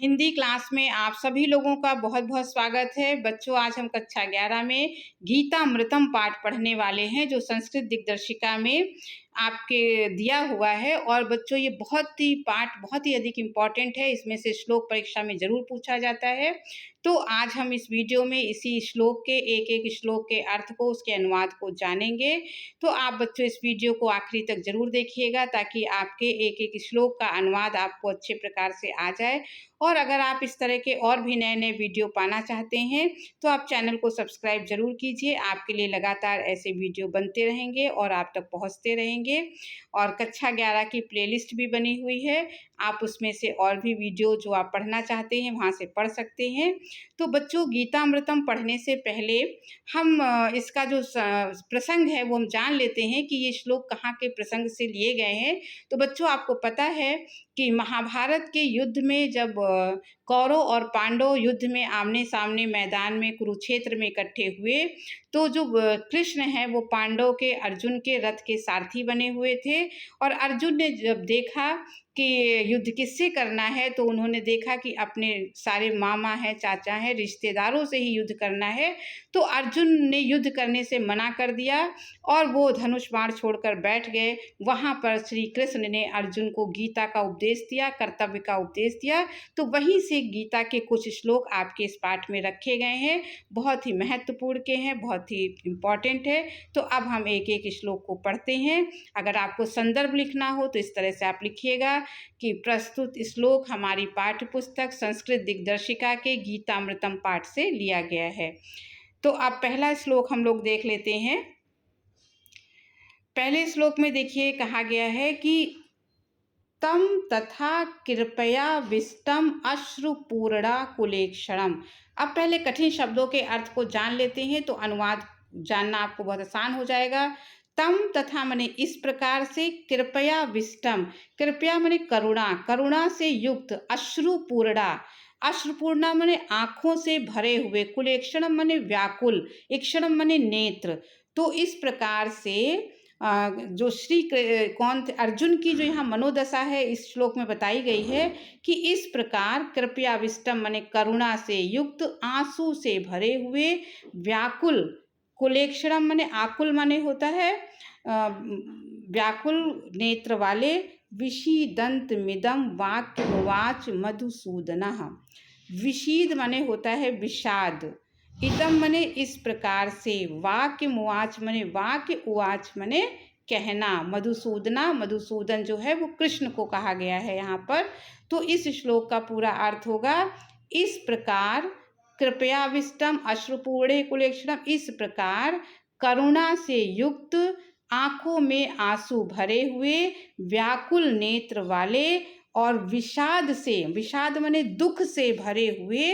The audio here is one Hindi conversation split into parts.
हिंदी क्लास में आप सभी लोगों का बहुत-बहुत स्वागत है। बच्चों, आज हम कक्षा 11 में गीतामृतम पाठ पढ़ने वाले हैं, जो संस्कृत दिग्दर्शिका में आपके दिया हुआ है। और बच्चों, ये पाठ बहुत ही अधिक इम्पोर्टेंट है। इसमें से श्लोक परीक्षा में ज़रूर पूछा जाता है। तो आज हम इस वीडियो में इसी श्लोक के एक-एक श्लोक के अर्थ को, उसके अनुवाद को जानेंगे। तो आप बच्चों इस वीडियो को आखिरी तक ज़रूर देखिएगा, ताकि आपके एक-एक श्लोक का अनुवाद आपको अच्छे प्रकार से आ जाए। और अगर आप इस तरह के और भी नए-नए वीडियो पाना चाहते हैं, तो आप चैनल को सब्सक्राइब ज़रूर कीजिए। आपके लिए लगातार ऐसे वीडियो बनते रहेंगे और आप तक पहुँचते रहेंगे। और कक्षा 11 की प्लेलिस्ट भी बनी हुई है। आप उसमें से और भी वीडियो जो आप पढ़ना चाहते हैं, वहाँ से पढ़ सकते हैं। तो बच्चों, गीतामृतम पढ़ने से पहले हम इसका जो प्रसंग है, वो हम जान लेते हैं कि ये श्लोक कहाँ के प्रसंग से लिए गए हैं। तो बच्चों, आपको पता है कि महाभारत के युद्ध में जब कौरव और पांडव युद्ध में आमने-सामने मैदान में कुरुक्षेत्र में इकट्ठे हुए, तो जो कृष्ण हैं, वो पांडव के अर्जुन के रथ के सारथी बने हुए थे। और अर्जुन ने जब देखा कि युद्ध किससे करना है, तो उन्होंने देखा कि अपने सारे मामा हैं, चाचा हैं, रिश्तेदारों से ही युद्ध करना है। तो अर्जुन ने युद्ध करने से मना कर दिया और वो धनुष बाण छोड़कर बैठ गए। वहाँ पर श्री कृष्ण ने अर्जुन को गीता का उपदेश दिया, कर्तव्य का उपदेश दिया। तो वहीं से गीता के कुछ श्लोक आपके इस पाठ में रखे गए हैं। बहुत ही महत्वपूर्ण के हैं, बहुत ही इम्पोर्टेंट है। तो अब हम एक-एक श्लोक को पढ़ते हैं। अगर आपको संदर्भ लिखना हो तो इस तरह से आप लिखिएगा कि प्रस्तुत श्लोक हमारी पाठ्य पुस्तक संस्कृत दिग्दर्शिका के गीतामृतम पाठ से लिया गया है। तो अब पहला श्लोक हम लोग देख लेते हैं। पहले श्लोक में देखिए, कहा गया है कि तम तथा कृपया विष्टम अश्रुपूर्णा कुलेक्षणम। अब पहले कठिन शब्दों के अर्थ को जान लेते हैं, तो अनुवाद जानना आपको बहुत आसान हो जाएगा। तम तथा मने इस प्रकार से, कृपया विष्टम, कृपया मने करुणा, करुणा से युक्त, अश्रुपूर्णा, अश्रुपूर्णा मने आँखों से भरे हुए, कुलेक्षणम मने व्याकुल, इक्षणम मने नेत्र। तो इस प्रकार से जो कौन थे अर्जुन की जो यहाँ मनोदशा है, इस श्लोक में बताई गई है कि इस प्रकार कृपया विष्टम मने करुणा से युक्त, आंसू से भरे हुए, व्याकुल, कुलेक्षणम मने आकुल मने होता है व्याकुल नेत्र वाले, विषीदंत मिदम वाक्यमुवाच मधुसूदनः। विषीद मने होता है विषाद, इदम मने इस प्रकार से, वाक्य मुवाच मने वाक्य, उवाच मने कहना। मधुसूदना, मधुसूदन जो है वो कृष्ण को कहा गया है यहाँ पर। तो इस श्लोक का पूरा अर्थ होगा, इस प्रकार कृपया विष्टम अश्रुपूर्णे कुलेक्षणम, इस प्रकार करुणा से युक्त, आंखों में आंसू भरे हुए, व्याकुल नेत्र वाले और विषाद से, विषाद मने दुख से भरे हुए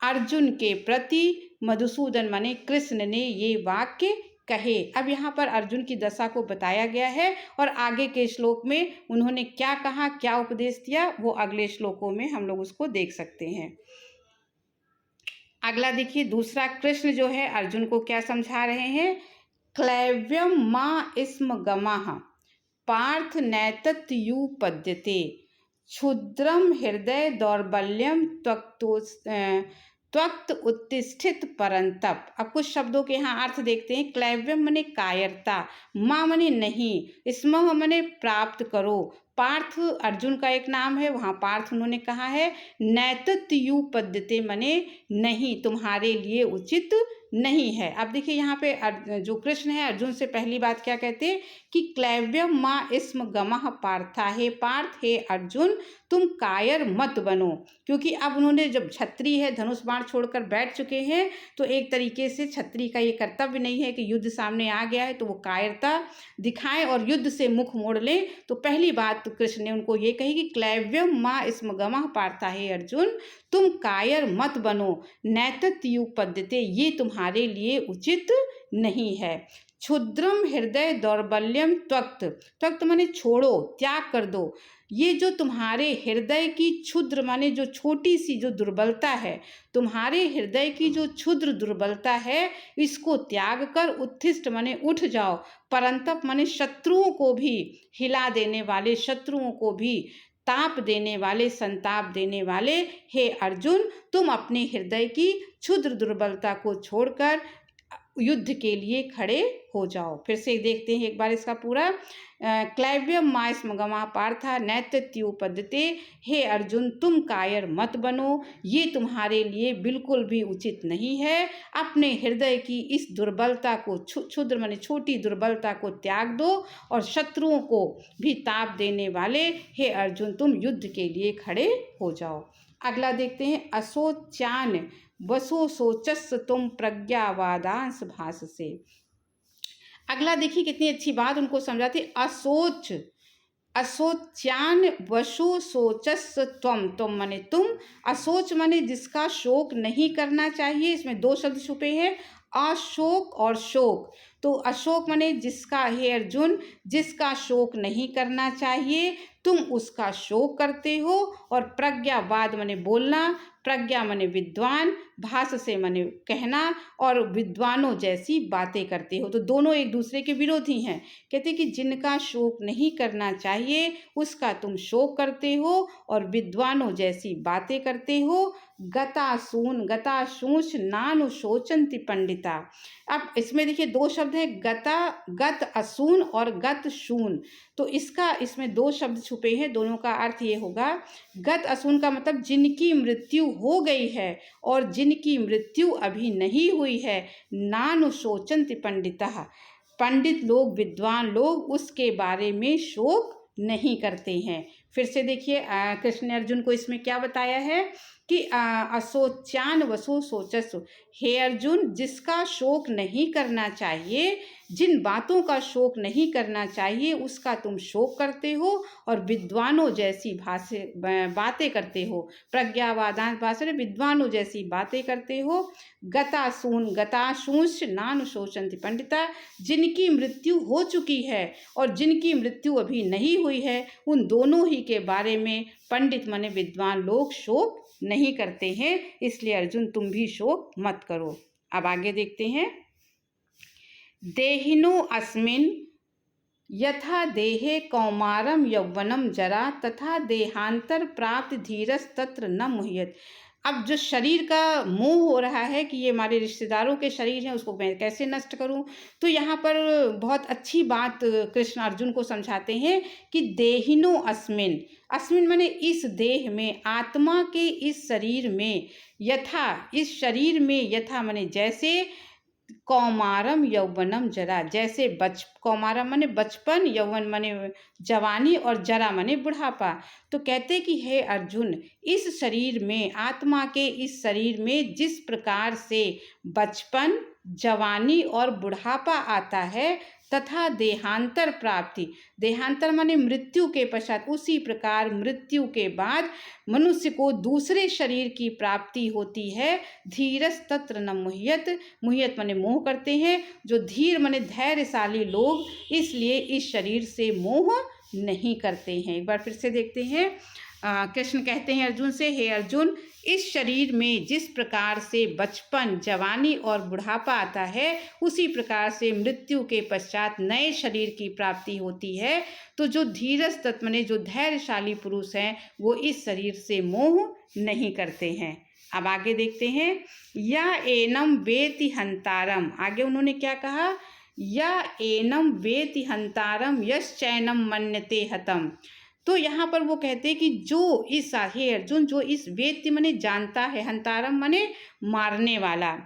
अर्जुन के प्रति मधुसूदन माने कृष्ण ने ये वाक्य कहे। अब यहाँ पर अर्जुन की दशा को बताया गया है और आगे के श्लोक में उन्होंने क्या कहा, क्या उपदेश दिया, वो अगले श्लोकों में हम लोग उसको देख सकते हैं। अगला देखिए, दूसरा कृष्ण जो है अर्जुन को क्या समझा रहे हैं। क्लैव्यम मा स्म गमः पार्थ नैतत्युपद्यते क्षुद्रम हृदय दौर्बल्यम त्वक्त उत्तिष्ठित परंतप। अब कुछ शब्दों के यहाँ अर्थ देखते हैं। क्लैव्यम मने कायरता, माँ मने नहीं, स्मः मने प्राप्त करो। पार्थ अर्जुन का एक नाम है, वहाँ पार्थ उन्होंने कहा है। नैतत्युपद्यते मने नहीं, तुम्हारे लिए उचित नहीं है। अब देखिए यहाँ पे जो कृष्ण है अर्जुन से पहली बात क्या कहते हैं कि क्लैव्यम माँ स्म गमः पार्था, हे पार्थ, हे अर्जुन, तुम कायर मत बनो। क्योंकि अब उन्होंने जब छत्री है, धनुष बाण छोड़कर बैठ चुके हैं, तो एक तरीके से छत्री का ये कर्तव्य नहीं है कि युद्ध सामने आ गया है तो वो कायरता दिखाएं और युद्ध से मुख मोड़ लें। तो पहली बात तो कृष्ण ने उनको ये कही कि क्लैव्यम माँ स्म गमः पार्था, हे अर्जुन, तुम कायर मत बनो। नैतत्युपद्यते, ये तुम्हारे लिए उचित नहीं है। क्षुद्रम हृदय दौर्बल्यम त्वक्त, त्वक्त माने छोड़ो, त्याग कर दो। ये जो तुम्हारे हृदय की क्षुद्र माने जो छोटी सी जो दुर्बलता है, तुम्हारे हृदय की जो क्षुद्र दुर्बलता है, इसको त्याग कर उत्थिष्ट माने उठ जाओ, परंतप माने शत्रुओं को भी हिला देने वाले, शत्रुओं को भी ताप देने वाले, संताप देने वाले, हे अर्जुन तुम अपने हृदय की क्षुद्र दुर्बलता को छोड़कर युद्ध के लिए खड़े हो जाओ। फिर से देखते हैं एक बार इसका पूरा। क्लैव्यम मायस्मगमा पार्था नैत्युपद्यते, हे अर्जुन तुम कायर मत बनो, ये तुम्हारे लिए बिल्कुल भी उचित नहीं है। अपने हृदय की इस दुर्बलता को, क्षुद्र माने छोटी दुर्बलता को त्याग दो और शत्रुओं को भी ताप देने वाले हे अर्जुन तुम युद्ध के लिए खड़े हो जाओ। अगला देखते हैं। असोच्यान वसो सोचस तुम प्रज्ञावादांश भास से। अगला देखिए कितनी अच्छी बात उनको समझाते। असोच, असोच्यान वशो सोचस तुम माने तुम, असोच माने जिसका शोक नहीं करना चाहिए। इसमें दो शब्द छुपे हैं, अशोक और शोक। तो अशोक माने जिसका, हे अर्जुन जिसका शोक नहीं करना चाहिए तुम उसका शोक करते हो। और प्रज्ञावाद माने बोलना, प्रज्ञा माने विद्वान, भास से माने कहना, और विद्वानों जैसी बातें करते हो। तो दोनों एक दूसरे के विरोधी हैं। कहते कि जिनका शोक नहीं करना चाहिए उसका तुम शोक करते हो और विद्वानों जैसी बातें करते हो। गतासून गताशूष नानुशोचन्ति पंडिता। अब इसमें देखिए दो शब्द हैं, गता, गत असून और गत शून। तो इसमें दो शब्द छुपे हैं, दोनों का अर्थ ये होगा। गत असून का मतलब जिनकी मृत्यु हो गई है और जिनकी मृत्यु अभी नहीं हुई है। नानुशोचन्ति पंडितः, पंडित लोग, विद्वान लोग उसके बारे में शोक नहीं करते हैं। फिर से देखिए कृष्ण ने अर्जुन को इसमें क्या बताया है कि असोच्यान वसो सोचसु, हे अर्जुन जिसका शोक नहीं करना चाहिए, जिन बातों का शोक नहीं करना चाहिए उसका तुम शोक करते हो और विद्वानों जैसी बातें करते हो। प्रज्ञावादांश भाषा, विद्वानों जैसी बातें करते हो। गतासून गताशूंश नानुशोचन्ति पंडिता, जिनकी मृत्यु हो चुकी है और जिनकी मृत्यु अभी नहीं हुई है उन दोनों ही के बारे में पंडित माने विद्वान लोग शोक नहीं करते हैं। इसलिए अर्जुन तुम भी शोक मत करो। अब आगे देखते हैं। देहिनो अस्मिन् यथा देहे कौमारम यौवनम जरा तथा देहांतर प्राप्त धीरस तत्र न मुह्यत। अब जो शरीर का मोह हो रहा है कि ये हमारे रिश्तेदारों के शरीर हैं, उसको मैं कैसे नष्ट करूं, तो यहाँ पर बहुत अच्छी बात कृष्ण अर्जुन को समझाते हैं कि देहिनो अस्मिन, अस्मिन माने इस देह में, आत्मा के इस शरीर में, यथा इस शरीर में, यथा माने जैसे, कौमारम यौवनम जरा जैसे कौमारम माने बचपन, यौवन माने जवानी और जरा माने बुढ़ापा। तो कहते कि हे अर्जुन इस शरीर में, आत्मा के इस शरीर में जिस प्रकार से बचपन, जवानी और बुढ़ापा आता है तथा देहांतर प्राप्ति, देहांतर माने मृत्यु के पश्चात, उसी प्रकार मृत्यु के बाद मनुष्य को दूसरे शरीर की प्राप्ति होती है। धीरस तत्र न मुह्यत, मुह्यत माने मोह करते हैं। जो धीर माने धैर्यशाली लोग इसलिए इस शरीर से मोह नहीं करते हैं। एक बार फिर से देखते हैं। कृष्ण कहते हैं अर्जुन से, हे अर्जुन इस शरीर में जिस प्रकार से बचपन, जवानी और बुढ़ापा आता है उसी प्रकार से मृत्यु के पश्चात नए शरीर की प्राप्ति होती है। तो जो धीरज तत्व ने, जो धैर्यशाली पुरुष हैं वो इस शरीर से मोह नहीं करते हैं। अब आगे देखते हैं। या एनम वेति हंतारम, आगे उन्होंने क्या कहा, या एनम वेति हंतारम यश्चैनम मन्यते हतम। तो यहाँ पर वो कहते हैं कि जो इस, हे अर्जुन जो इस वेत्ति माने जानता है, हंतारम माने मारने वाला।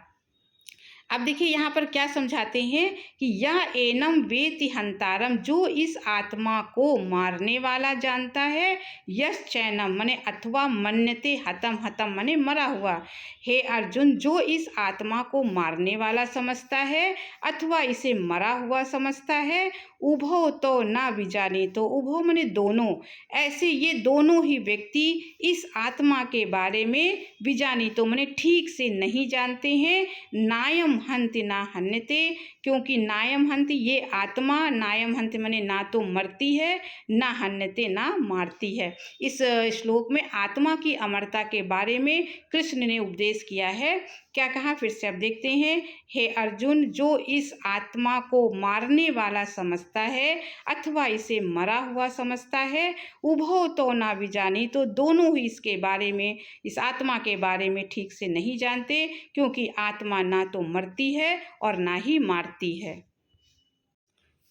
अब देखिए यहाँ पर क्या समझाते हैं कि यह एनम वेति हंतारम, जो इस आत्मा को मारने वाला जानता है, यश चैनम माने अथवा मन्यते हतम, हतम माने मरा हुआ। हे अर्जुन जो इस आत्मा को मारने वाला समझता है अथवा इसे मरा हुआ समझता है, उभो तो ना विजाने, तो उभो माने दोनों, ऐसे ये दोनों ही व्यक्ति इस आत्मा के बारे में विजानी तो माने ठीक से नहीं जानते हैं। नायम नायम हन्ति ना हन्यते, क्योंकि नायम हन्ति ये आत्मा, नायम हन्ति माने ना तो मरती है, ना हन्यते ना मारती है। इस श्लोक में आत्मा की अमरता के बारे में कृष्ण ने उपदेश किया है। क्या कहा, फिर से अब देखते हैं। हे अर्जुन, जो इस आत्मा को मारने वाला समझता है अथवा इसे मरा हुआ समझता है, उभो तो ना विजानी, तो दोनों ही इसके बारे में, इस आत्मा के बारे में ठीक से नहीं जानते, क्योंकि आत्मा ना तो मरती है और ना ही मारती है।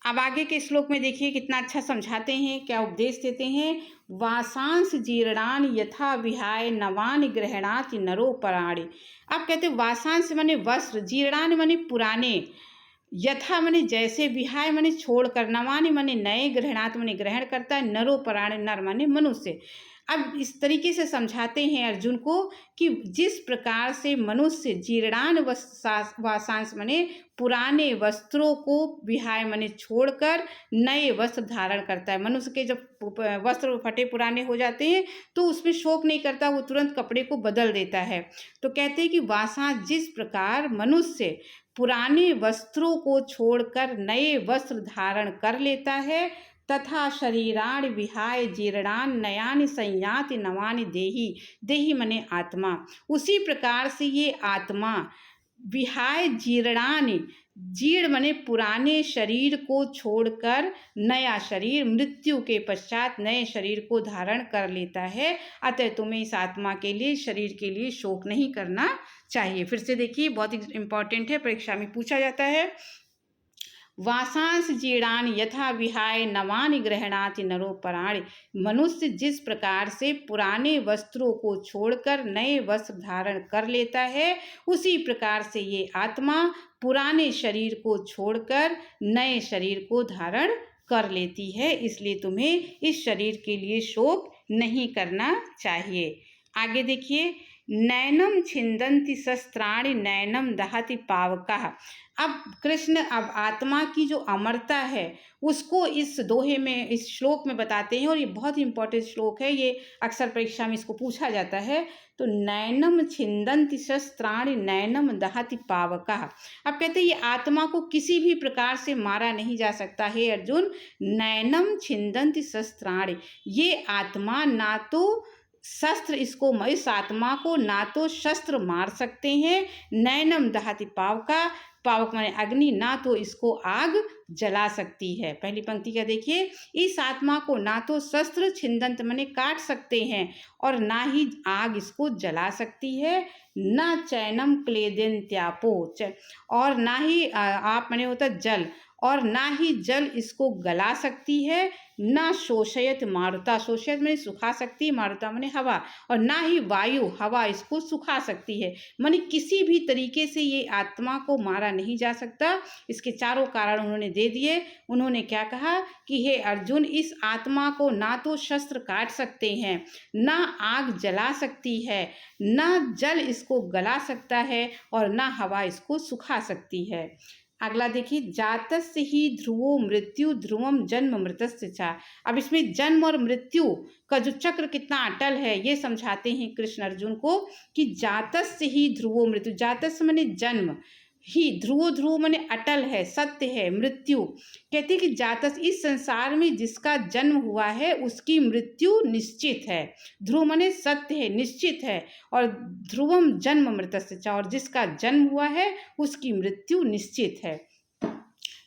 अब आगे के श्लोक में देखिए कितना अच्छा समझाते हैं, क्या उपदेश देते हैं। वासांस जीर्णान यथा विहाय नवानि गृह्णाति नरो पराणि। अब कहते वासांस माने वस्त्र, जीर्णान माने पुराने, यथा माने जैसे, विहाय माने छोड़कर, नवानि माने नए, गृह्णात माने ग्रहण करता है, नरो पराणे नर माने मनुष्य। अब इस तरीके से समझाते हैं अर्जुन को कि जिस प्रकार से मनुष्य जीर्णान वासांस माने पुराने वस्त्रों को, विहाय माने छोड़कर नए वस्त्र धारण करता है। मनुष्य के जब वस्त्र फटे पुराने हो जाते हैं तो उसमें शोक नहीं करता, वो तुरंत कपड़े को बदल देता है। तो कहते हैं कि वासांस, जिस प्रकार मनुष्य पुराने वस्त्रों को छोड़कर नए वस्त्र धारण कर लेता है, तथा शरीराण विहाय जीर्णान नयानि संयाति नवानि देहि, देहि मने आत्मा, उसी प्रकार से ये आत्मा विहाय जीर्णानि, जीर्ण मने पुराने शरीर को छोड़कर नया शरीर, मृत्यु के पश्चात नए शरीर को धारण कर लेता है। अतः तुम्हें इस आत्मा के लिए, शरीर के लिए शोक नहीं करना चाहिए। फिर से देखिए, बहुत ही इंपॉर्टेंट है, परीक्षा में पूछा जाता है। वासांस जीर्णान यथा विहाय नवानि गृह्णाति नरो पराणि। मनुष्य जिस प्रकार से पुराने वस्त्रों को छोड़कर नए वस्त्र धारण कर लेता है, उसी प्रकार से ये आत्मा पुराने शरीर को छोड़कर नए शरीर को धारण कर लेती है। इसलिए तुम्हें इस शरीर के लिए शोक नहीं करना चाहिए। आगे देखिए, नैनम छिंदन्ति शस्त्राणि नैनम दहति पावकः। अब कृष्ण अब आत्मा की जो अमरता है उसको इस दोहे में, इस श्लोक में बताते हैं, और ये बहुत ही इंपॉर्टेंट श्लोक है, ये अक्सर परीक्षा में इसको पूछा जाता है। तो नैनम छिंदन्ति शस्त्राणि नैनम दहति पावकः। अब कहते हैं ये आत्मा को किसी भी प्रकार से मारा नहीं जा सकता है अर्जुन। नैनम छिंदन्ति शस्त्राणि, ये आत्मा ना तो शस्त्र, इसको, इस आत्मा को ना तो शस्त्र मार सकते हैं, नैनम दहति पावका, पावक माने अग्नि, ना तो इसको आग जला सकती है। पहली पंक्ति का देखिए, इस आत्मा को ना तो शस्त्र, छिंदंत माने काट सकते हैं, और ना ही आग इसको जला सकती है। न चैनम क्लेदेन्त्यापो, और ना ही आप माने होता जल, और ना ही जल इसको गला सकती है। ना शोषयत मारुता, शोषयत में सुखा सकती है, मारुता माने हवा, और ना ही वायु, हवा इसको सुखा सकती है। माने किसी भी तरीके से ये आत्मा को मारा नहीं जा सकता। इसके चारों कारण उन्होंने दे दिए। उन्होंने क्या कहा कि हे अर्जुन, इस आत्मा को ना तो शस्त्र काट सकते हैं, ना आग जला सकती है, ना जल इसको गला सकता है, और ना हवा इसको सुखा सकती है। अगला देखिए, जातस्य ही ध्रुवो मृत्यु ध्रुवम जन्म मृतस्य च। अब इसमें जन्म और मृत्यु का जो चक्र कितना अटल है ये समझाते हैं कृष्ण अर्जुन को कि जातस्य ही ध्रुवो मृत्यु, जातस्य माने जन्म, ही ध्रुवो, ध्रुव माने अटल है, सत्य है, मृत्यु। कहते हैं कि जातस, इस संसार में जिसका जन्म हुआ है उसकी मृत्यु निश्चित है। ध्रुव माने सत्य है, निश्चित है, और ध्रुवम जन्म मृतस्य च, और जिसका जन्म हुआ है उसकी मृत्यु निश्चित है।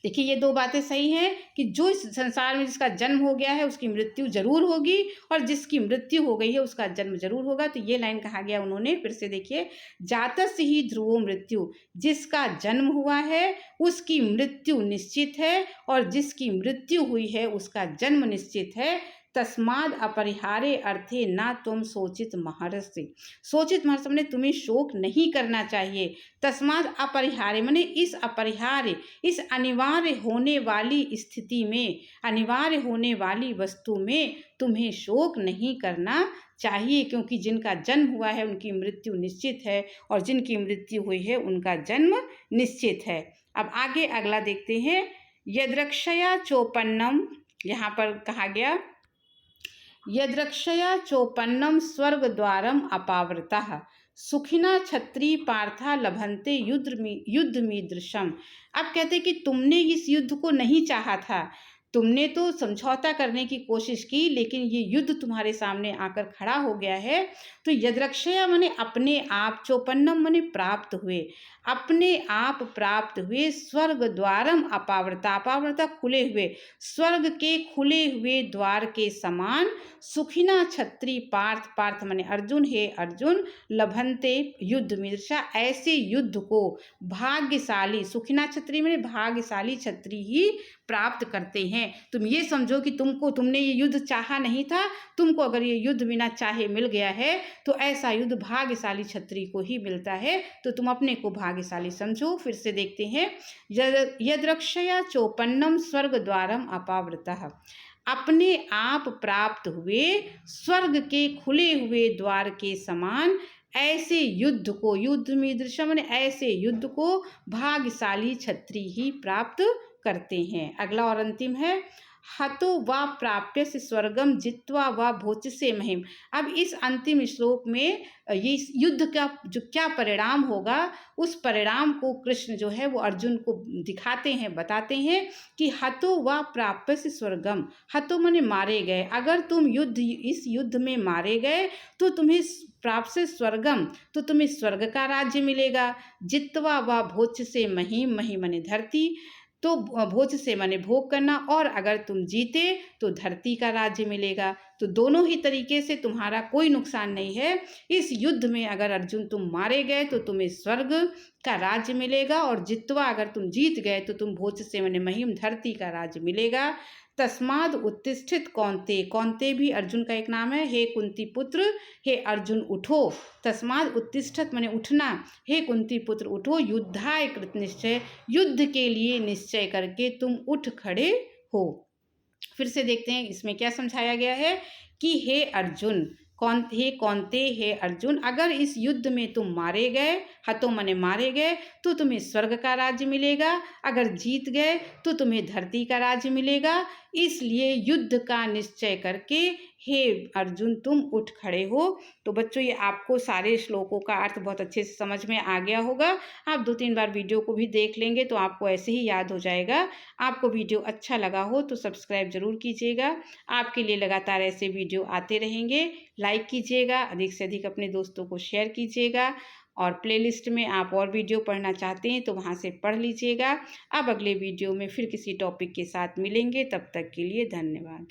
देखिए ये दो बातें सही हैं कि जो इस संसार में जिसका जन्म हो गया है उसकी मृत्यु जरूर होगी, और जिसकी मृत्यु हो गई है उसका जन्म जरूर होगा। तो ये लाइन कहा गया उन्होंने, फिर से देखिए, जातस्य ही ध्रुवो मृत्यु, जिसका जन्म हुआ है उसकी मृत्यु निश्चित है, और जिसकी मृत्यु हुई है उसका जन्म निश्चित है। तस्माद अपरिहार्य अर्थे ना तुम सोचित महर्षि। सोचित महर्षि ने तुम्हें शोक नहीं करना चाहिए। तस्माद अपरिहार्य माने इस अपरिहार्य, इस अनिवार्य होने वाली स्थिति में, अनिवार्य होने वाली वस्तु में तुम्हें शोक नहीं करना चाहिए, क्योंकि जिनका जन्म हुआ है उनकी मृत्यु निश्चित है, और जिनकी मृत्यु हुई है उनका जन्म निश्चित है। अब आगे अगला देखते हैं, यद्रक्षया चोपन्नम। यहाँ पर कहा गया यद्रक्षया चोपन्नम स्वर्गद्वारम अपावृतः सुखिना क्षत्रिय पार्था लभन्ते युद्ध मीदृशम। अब कहते कि तुमने इस युद्ध को नहीं चाहा था, तुमने तो समझौता करने की कोशिश की, लेकिन ये युद्ध तुम्हारे सामने आकर खड़ा हो गया है। तो यद्रक्षया माने अपने आप, चोपन्नम माने प्राप्त हुए, अपने आप प्राप्त हुए, स्वर्ग द्वारम अपावृता, अपावृता खुले हुए, स्वर्ग के खुले हुए द्वार के समान, सुखिना क्षत्रिय पार्थ, पार्थ माने अर्जुन, हे अर्जुन, लभन्ते युद्ध मीदृशा, ऐसे युद्ध को भाग्यशाली, सुखिना क्षत्रिय माने भाग्यशाली क्षत्रिय ही प्राप्त करते हैं। तुम ये समझो कि तुमने ये युद्ध चाहा नहीं था, तुमको अगर ये युद्ध बिना चाहे मिल गया है तो ऐसा युद्ध भाग्यशाली क्षत्रिय को ही मिलता है, तो तुम अपने को भाग्यशाली समझो। फिर से देखते हैं, यद्रक्षया चोपन्नम स्वर्ग द्वारम अपावृतः, अपने आप प्राप्त हुए, स्वर्ग के खुले हुए द्वार के समान, ऐसे युद्ध को, युद्ध मीदृश माने ऐसे युद्ध को भाग्यशाली क्षत्रिय ही प्राप्त करते हैं। अगला और अंतिम है, हतो व प्राप्य से स्वर्गम जित्वा व भोजसे महिम। अब इस अंतिम श्लोक में ये युद्ध का जो क्या परिणाम होगा, उस परिणाम को कृष्ण जो है वो अर्जुन को दिखाते हैं, बताते हैं कि हतो व प्राप्य से स्वर्गम, हतो माने मारे गए, अगर तुम इस युद्ध में मारे गए तो तुम्हें प्राप्त से स्वर्गम, तो तुम्हें स्वर्ग का राज्य मिलेगा। जित्वा व भोज से महिम, महिम माने धरती, तो भोज से माने भोग करना, और अगर तुम जीते तो धरती का राज्य मिलेगा। तो दोनों ही तरीके से तुम्हारा कोई नुकसान नहीं है। इस युद्ध में अगर अर्जुन तुम मारे गए तो तुम्हें स्वर्ग का राज्य मिलेगा, और जित्वा अगर तुम जीत गए तो तुम भोज से माने महिम धरती का राज्य मिलेगा। तस्माद उत्तिष्ठित कौन्ते, कौन्ते भी अर्जुन का एक नाम है, हे कुंती पुत्र, हे अर्जुन उठो। तस्माद उत्तिष्ठित माने उठना, हे कुंती पुत्र उठो, युद्धाय कृत निश्चय, युद्ध के लिए निश्चय करके तुम उठ खड़े हो। फिर से देखते हैं इसमें क्या समझाया गया है कि हे अर्जुन, हे कौन्ते, हे अर्जुन, अगर इस युद्ध में तुम मारे गए, हतो माने मारे गए, तो तुम्हें स्वर्ग का राज्य मिलेगा, अगर जीत गए तो तुम्हें धरती का राज्य मिलेगा। इसलिए युद्ध का निश्चय करके हे अर्जुन तुम उठ खड़े हो। तो बच्चों, ये आपको सारे श्लोकों का अर्थ बहुत अच्छे से समझ में आ गया होगा। आप 2-3 बार वीडियो को भी देख लेंगे तो आपको ऐसे ही याद हो जाएगा। आपको वीडियो अच्छा लगा हो तो सब्सक्राइब जरूर कीजिएगा, आपके लिए लगातार ऐसे वीडियो आते रहेंगे। लाइक कीजिएगा, अधिक से अधिक अपने दोस्तों को शेयर कीजिएगा, और प्लेलिस्ट में आप और वीडियो पढ़ना चाहते हैं तो वहाँ से पढ़ लीजिएगा। अब अगले वीडियो में फिर किसी टॉपिक के साथ मिलेंगे, तब तक के लिए धन्यवाद।